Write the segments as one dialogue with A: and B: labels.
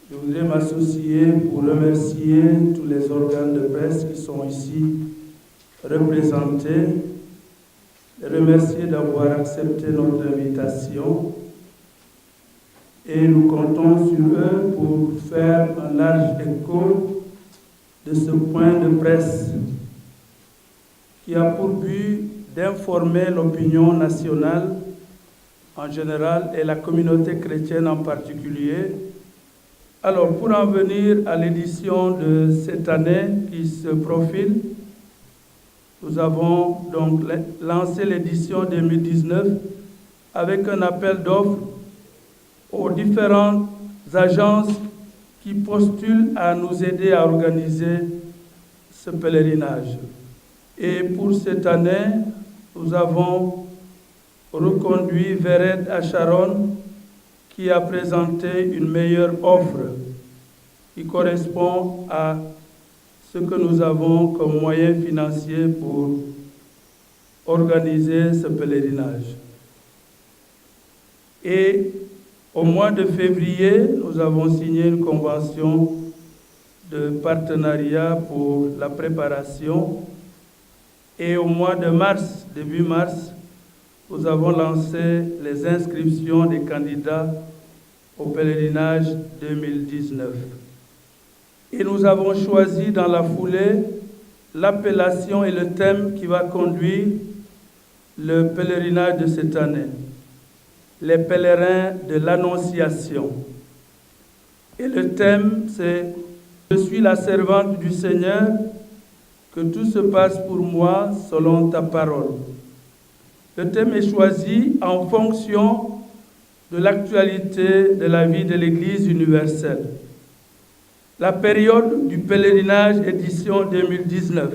A: Je voudrais m'associer pour remercier tous les organes de presse qui sont ici représentés, les remercier d'avoir accepté notre invitation et nous comptons sur eux pour faire un large écho de ce point de presse qui a pour but d'informer l'opinion nationale en général et la communauté chrétienne en particulier. Alors, pour en venir à l'édition de cette année qui se profile, nous avons donc lancé l'édition 2019 avec un appel d'offres aux différentes agences qui postulent à nous aider à organiser ce pèlerinage. Et pour cette année, nous avons reconduit Vered à Sharon, qui a présenté une meilleure offre qui correspond à ce que nous avons comme moyen financier pour organiser ce pèlerinage. Et au mois de février, nous avons signé une convention de partenariat pour la préparation. Et au mois de mars, début mars, nous avons lancé les inscriptions des candidats au pèlerinage 2019. Et nous avons choisi dans la foulée l'appellation et le thème qui va conduire le pèlerinage de cette année. Les pèlerins de l'Annonciation. Et le thème, c'est « Je suis la servante du Seigneur, que tout se passe pour moi selon ta parole ». Le thème est choisi en fonction de l'actualité de la vie de l'Église universelle. La période du pèlerinage édition 2019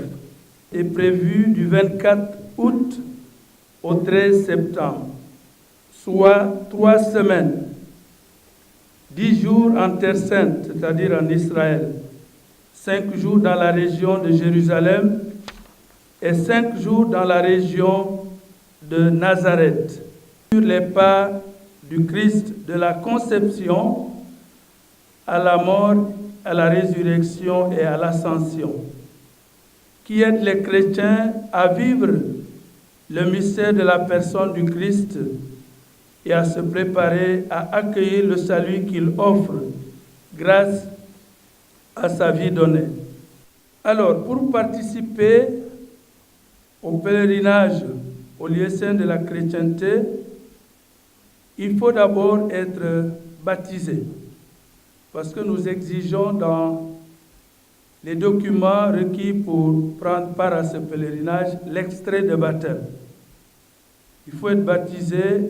A: est prévue du 24 août au 13 septembre, soit 3 semaines, 10 jours en Terre Sainte, c'est-à-dire en Israël, 5 jours dans la région de Jérusalem et 5 jours dans la région de Nazareth, sur les pas du Christ de la conception à la mort, à la résurrection et à l'ascension, qui aide les chrétiens à vivre le mystère de la personne du Christ et à se préparer à accueillir le salut qu'il offre grâce à sa vie donnée. Alors, pour participer au pèlerinage au lieu saint de la chrétienté, il faut d'abord être baptisé, parce que nous exigeons dans les documents requis pour prendre part à ce pèlerinage l'extrait de baptême. Il faut être baptisé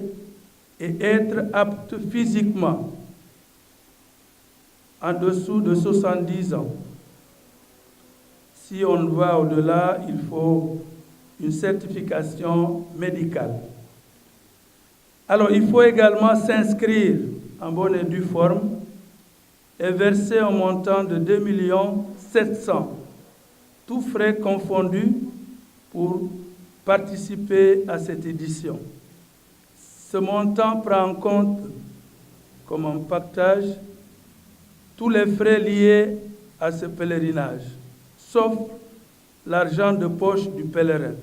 A: et être apte physiquement en dessous de 70 ans. Si on va au-delà, il faut une certification médicale. Alors, il faut également s'inscrire en bonne et due forme et verser un montant de 2 700 000, tous frais confondus, pour participer à cette édition. Ce montant prend en compte, comme un pactage, tous les frais liés à ce pèlerinage, sauf l'argent de poche du pèlerin.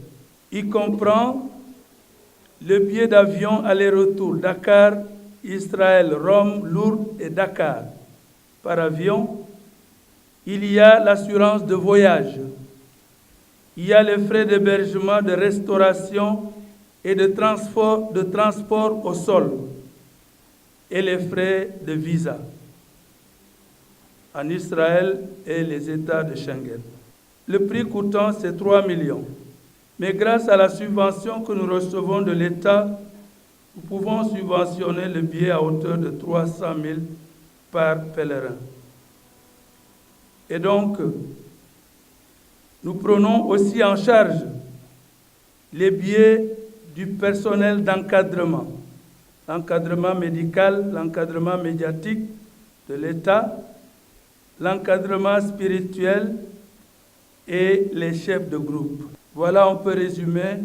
A: Il comprend le billet d'avion aller-retour Dakar, Israël, Rome, Lourdes et Dakar par avion. Il y a l'assurance de voyage. Il y a les frais d'hébergement, de restauration et de transport au sol et les frais de visa en Israël et les États de Schengen. Le prix coûtant, c'est 3 millions. Mais grâce à la subvention que nous recevons de l'État, nous pouvons subventionner le billet à hauteur de 300 000 par pèlerin. Et donc, nous prenons aussi en charge les billets du personnel d'encadrement, l'encadrement médical, l'encadrement médiatique de l'État, l'encadrement spirituel et les chefs de groupe. Voilà, on peut résumer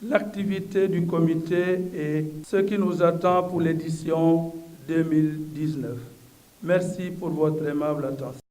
A: l'activité du comité et ce qui nous attend pour l'édition 2019. Merci pour votre aimable attention.